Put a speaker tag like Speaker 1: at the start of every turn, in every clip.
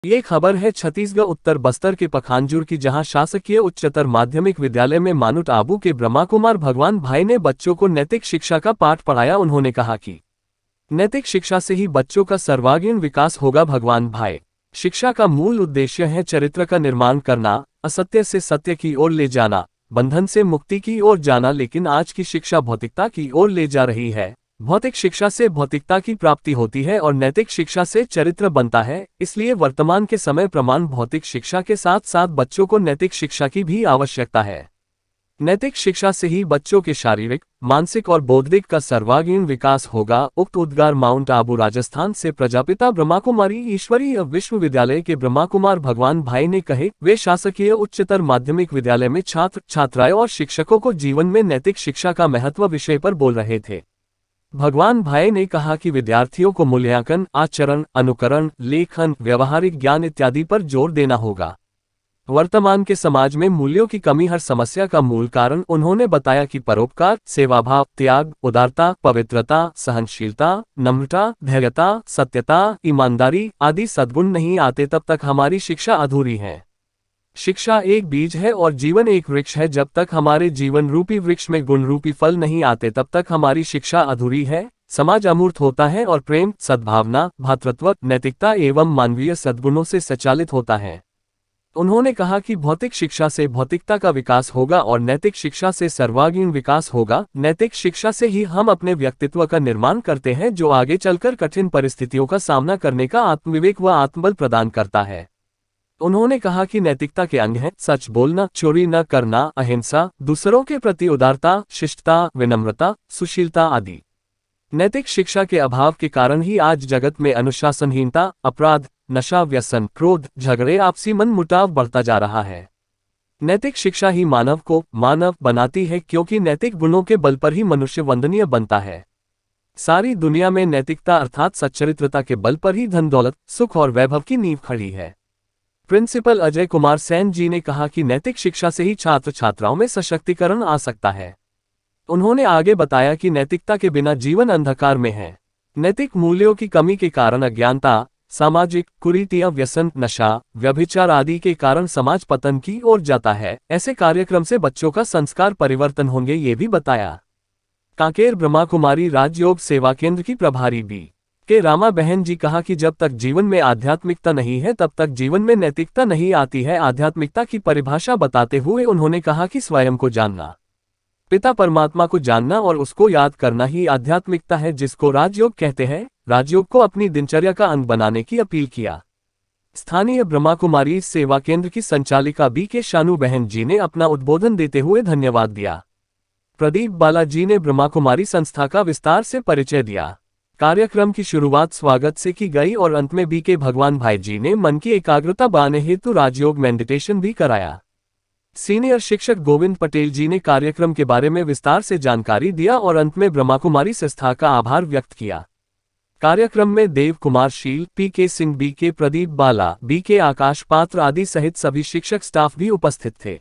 Speaker 1: ये खबर है छत्तीसगढ़ उत्तर बस्तर के पखानजूर की, जहां शासकीय उच्चतर माध्यमिक विद्यालय में माउंट आबू के ब्रह्मा कुमार भगवान भाई ने बच्चों को नैतिक शिक्षा का पाठ पढ़ाया। उन्होंने कहा कि नैतिक शिक्षा से ही बच्चों का सर्वांगीण विकास होगा। भगवान भाई, शिक्षा का मूल उद्देश्य है चरित्र का निर्माण करना, असत्य से सत्य की ओर ले जाना, बंधन से मुक्ति की ओर जाना। लेकिन आज की शिक्षा भौतिकता की ओर ले जा रही है। भौतिक शिक्षा से भौतिकता की प्राप्ति होती है और नैतिक शिक्षा से चरित्र बनता है। इसलिए वर्तमान के समय प्रमाण भौतिक शिक्षा के साथ साथ बच्चों को नैतिक शिक्षा की भी आवश्यकता है। नैतिक शिक्षा से ही बच्चों के शारीरिक, मानसिक और बौद्धिक का सर्वांगीण विकास होगा। उक्त उद्गार माउंट आबू राजस्थान से प्रजापिता ब्रह्माकुमारी ईश्वरीय विश्वविद्यालय के ब्रह्मा कुमार भगवान भाई ने कहे। वे शासकीय उच्चतर माध्यमिक विद्यालय में छात्र छात्राएं और शिक्षकों को जीवन में नैतिक शिक्षा का महत्व विषय पर बोल रहे थे। भगवान भाई ने कहा कि विद्यार्थियों को मूल्यांकन, आचरण, अनुकरण, लेखन, व्यावहारिक ज्ञान इत्यादि पर जोर देना होगा। वर्तमान के समाज में मूल्यों की कमी हर समस्या का मूल कारण उन्होंने बताया कि परोपकार, सेवाभाव, त्याग, उदारता, पवित्रता, सहनशीलता, नम्रता, धैर्यता, सत्यता, ईमानदारी आदि सद्गुण नहीं आते तब तक हमारी शिक्षा अधूरी है। शिक्षा एक बीज है और जीवन एक वृक्ष है। जब तक हमारे जीवन रूपी वृक्ष में गुण रूपी फल नहीं आते तब तक हमारी शिक्षा अधूरी है। समाज अमूर्त होता है और प्रेम, सद्भावना, भ्रातृत्व, नैतिकता एवं मानवीय सद्गुणों से संचालित होता है। उन्होंने कहा कि भौतिक शिक्षा से भौतिकता का विकास होगा और नैतिक शिक्षा से सर्वांगीण विकास होगा। नैतिक शिक्षा से ही हम अपने व्यक्तित्व का निर्माण करते हैं, जो आगे चलकर कठिन परिस्थितियों का सामना करने का आत्मविवेक व आत्मबल प्रदान करता है। उन्होंने कहा कि नैतिकता के अंग हैं सच बोलना, चोरी न करना, अहिंसा, दूसरों के प्रति उदारता, शिष्टता, विनम्रता, सुशीलता आदि। नैतिक शिक्षा के अभाव के कारण ही आज जगत में अनुशासनहीनता, अपराध, नशा, व्यसन, क्रोध, झगड़े, आपसी मनमुटाव बढ़ता जा रहा है। नैतिक शिक्षा ही मानव को मानव बनाती है, क्योंकि नैतिक गुणों के बल पर ही मनुष्य वंदनीय बनता है। सारी दुनिया में नैतिकता अर्थात सच्चरित्रता के बल पर ही धन दौलत, सुख और वैभव की नींव खड़ी है। प्रिंसिपल अजय कुमार सैन जी ने कहा कि नैतिक शिक्षा से ही छात्र छात्राओं में सशक्तिकरण आ सकता है। उन्होंने आगे बताया कि नैतिकता के बिना जीवन अंधकार में है। नैतिक मूल्यों की कमी के कारण अज्ञानता, सामाजिक कुरीतियां, व्यसन, नशा, व्यभिचार आदि के कारण समाज पतन की ओर जाता है। ऐसे कार्यक्रम से बच्चों का संस्कार परिवर्तन होंगे, ये भी बताया। कांकेर ब्रह्मा कुमारी राजयोग सेवा केंद्र की प्रभारी बी के रामा बहन जी कहा कि जब तक जीवन में आध्यात्मिकता नहीं है तब तक जीवन में नैतिकता नहीं आती है। आध्यात्मिकता की परिभाषा बताते हुए उन्होंने कहा कि स्वयं को जानना, पिता परमात्मा को जानना और उसको याद करना ही आध्यात्मिकता है, जिसको राजयोग कहते हैं। राजयोग को अपनी दिनचर्या का अंग बनाने की अपील किया। स्थानीय ब्रह्मा कुमारी सेवा केंद्र की संचालिका बी के शानू बहन जी ने अपना उद्बोधन देते हुए धन्यवाद दिया। प्रदीप बालाजी ने ब्रह्मा कुमारी संस्था का विस्तार से परिचय दिया। कार्यक्रम की शुरुआत स्वागत से की गई और अंत में बी के भगवान भाई जी ने मन की एकाग्रता बढ़ाने हेतु राजयोग मेडिटेशन भी कराया। सीनियर शिक्षक गोविंद पटेल जी ने कार्यक्रम के बारे में विस्तार से जानकारी दिया और अंत में ब्रह्मा कुमारी संस्था का आभार व्यक्त किया। कार्यक्रम में देव कुमार शील, पी के सिंह, बी के प्रदीप बाला, बी के आकाश पात्र आदि सहित सभी शिक्षक स्टाफ भी उपस्थित थे।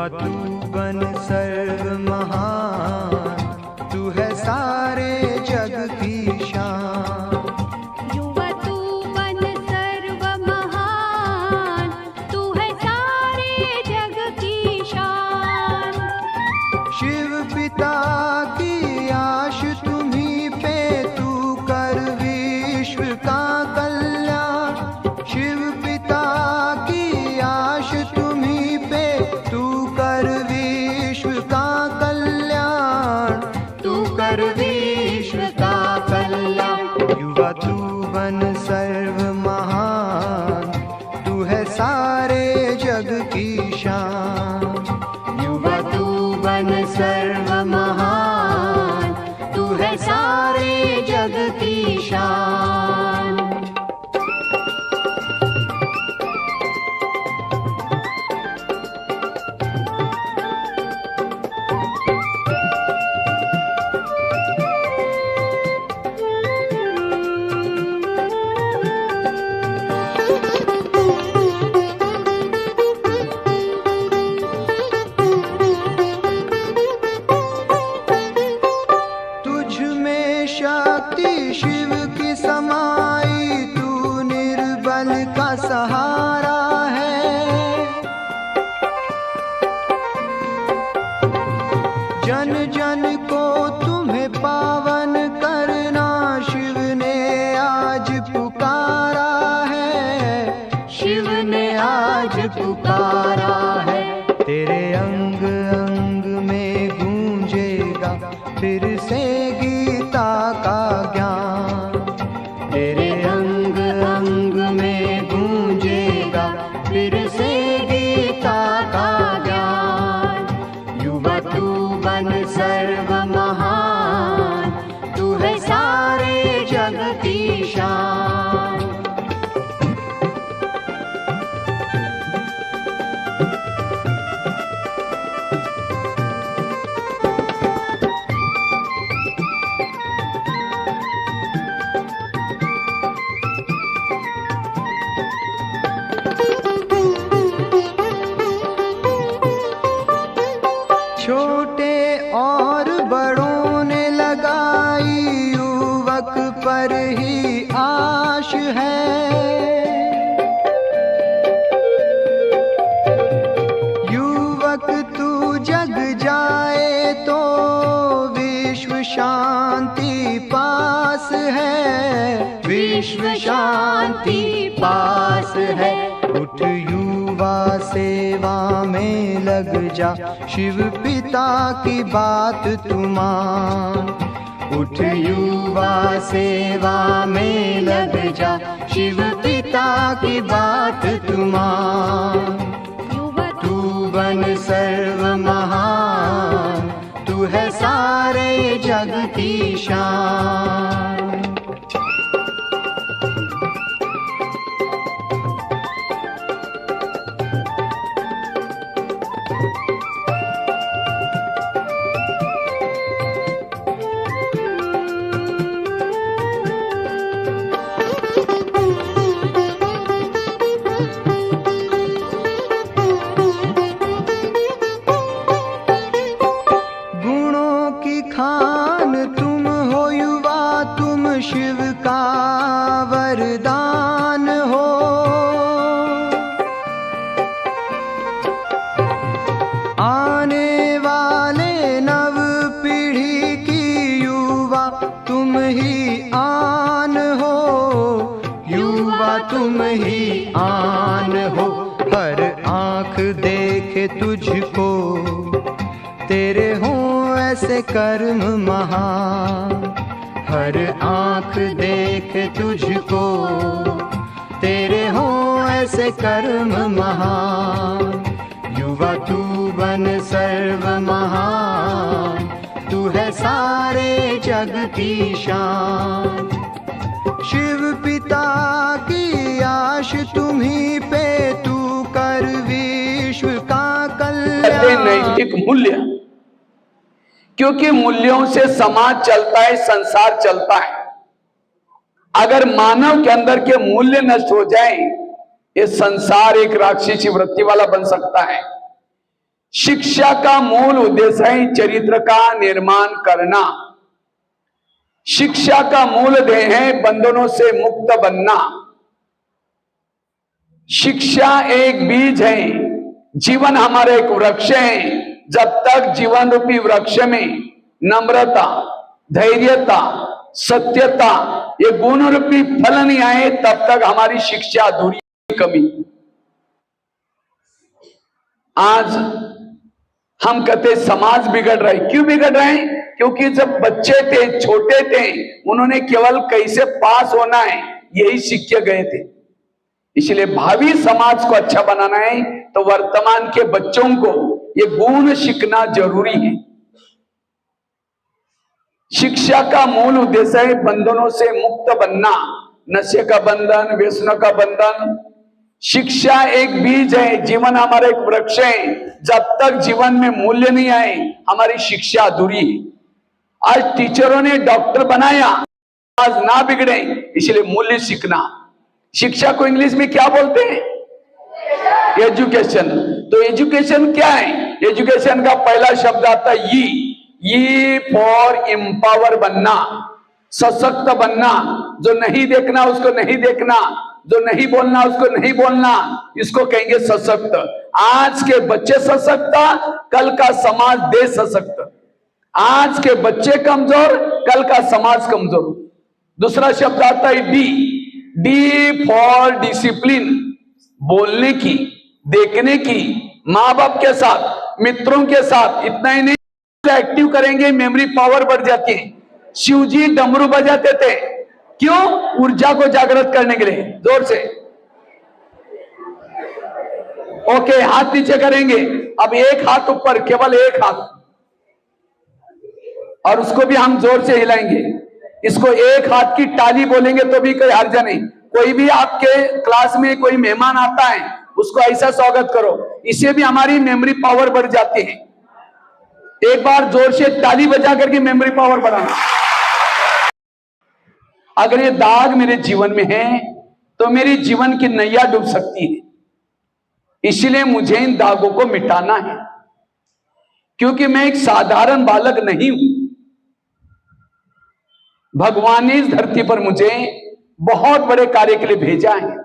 Speaker 2: तू बन सर्व महान, तू है सारे जग की शान।
Speaker 3: युवा तू बन सर्व महान, तू है सारे जग की शान।
Speaker 2: शिव पिता की आश तुम्हीं पे, तू कर विश्व का कल्याण। शिव पिता की आश तुम्हीं पे, तू कर विश्व का कल्याण। तू कर विश्व का कल्याण। युवा तू बन सर्व महान, तू है सारे जग की शान। युवा तू बन सर्व महान, तू है सारे जग की शान। पुकारा है। तेरे अंग अंग में गूंजेगा फिर से गीता का ज्ञान। तेरे अंग अंग में गूंजेगा फिर से गीता का ज्ञान। युवा तू बन सर्व महान, तू है सारे जग की शान। छोटे और बड़ों ने लगाई युवक पर ही आश है। युवक तू जग जाए तो विश्व शांति पास है। विश्व शांति पास है। उठ युवा सेवा में लग जा, शिव पिता की बात तू मान। उठ युवा सेवा में लग जा, शिव पिता की बात तू मान। तू बन सर्व महान, तू है सारे जग की शान। खान तुम हो युवा, तुम शिव का वरदान हो। आने वाले नव पीढ़ी की युवा तुम ही आन हो। युवा तुम ही आन हो। हर आँख देखे तुझको, तेरे हों ऐसे कर्म महान। हर आँख देखे तुझको, तेरे हों ऐसे कर्म महान। युवा तू बन सर्व महान, तू है सारे जग की शान। शिव पिता की आश तुम्ही पे, तू कर विश्व का कल्याण।
Speaker 4: नैतिक मूल्य, क्योंकि मूल्यों से समाज चलता है, संसार चलता है। अगर मानव के अंदर के मूल्य नष्ट हो जाए, ये संसार एक राक्षसी वृत्ति वाला बन सकता है। शिक्षा का मूल उद्देश्य है चरित्र का निर्माण करना। शिक्षा का मूल ध्येय है बंधनों से मुक्त बनना। शिक्षा एक बीज है, जीवन हमारा एक वृक्ष है। जब तक जीवन रूपी वृक्ष में नम्रता, धैर्यता, सत्यता ये गुण रूपी फल नहीं आए, तब तक हमारी शिक्षा अधूरी कमी। आज हम कहते समाज बिगड़ रहा है। क्यों बिगड़ रहे हैं? क्योंकि जब बच्चे थे, छोटे थे, उन्होंने केवल कैसे पास होना है यही सीख के गए थे। इसलिए भावी समाज को अच्छा बनाना है तो वर्तमान के बच्चों को ये गुण सीखना जरूरी है। शिक्षा का मूल उद्देश्य है बंधनों से मुक्त बनना, नशे का बंधन, व्यसनों का बंधन। शिक्षा एक बीज है, जीवन हमारा एक वृक्ष है। जब तक जीवन में मूल्य नहीं आए, हमारी शिक्षा अधूरी है। आज टीचरों ने डॉक्टर बनाया, आज ना बिगड़े, इसलिए मूल्य सीखना। शिक्षा को इंग्लिश में क्या बोलते हैं? एजुकेशन। तो एजुकेशन क्या है? एजुकेशन का पहला शब्द आता है ई फॉर एम्पावर बनना, सशक्त बनना। जो नहीं देखना उसको नहीं देखना, जो नहीं बोलना उसको नहीं बोलना, इसको कहेंगे सशक्त। आज के बच्चे सशक्त, कल का समाज देश सशक्त। आज के बच्चे कमजोर, कल का समाज कमजोर। दूसरा शब्द आता है डी फॉर डिसिप्लिन, बोलने की, देखने की, माँ बाप के साथ, मित्रों के साथ, इतना ही नहीं, एक्टिव करेंगे मेमोरी पावर बढ़ जाती है। शिव जी डमरू बजाते थे, क्यों? ऊर्जा को जागृत करने के लिए। जोर से ओके, हाथ नीचे करेंगे। अब एक हाथ ऊपर, केवल एक हाथ, और उसको भी हम जोर से हिलाएंगे। इसको एक हाथ की ताली बोलेंगे तो भी कोई हर्ज नहीं। कोई भी आपके क्लास में कोई मेहमान आता है, उसको ऐसा स्वागत करो, इससे भी हमारी मेमोरी पावर बढ़ जाती है। एक बार जोर से ताली बजा करके मेमोरी पावर बढ़ाना। अगर ये दाग मेरे जीवन में है तो मेरी जीवन की नैया डूब सकती है। इसलिए मुझे इन दागों को मिटाना है, क्योंकि मैं एक साधारण बालक नहीं हूं। भगवान ने इस धरती पर मुझे बहुत बड़े कार्य के लिए भेजा है।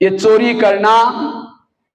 Speaker 4: ये चोरी करना,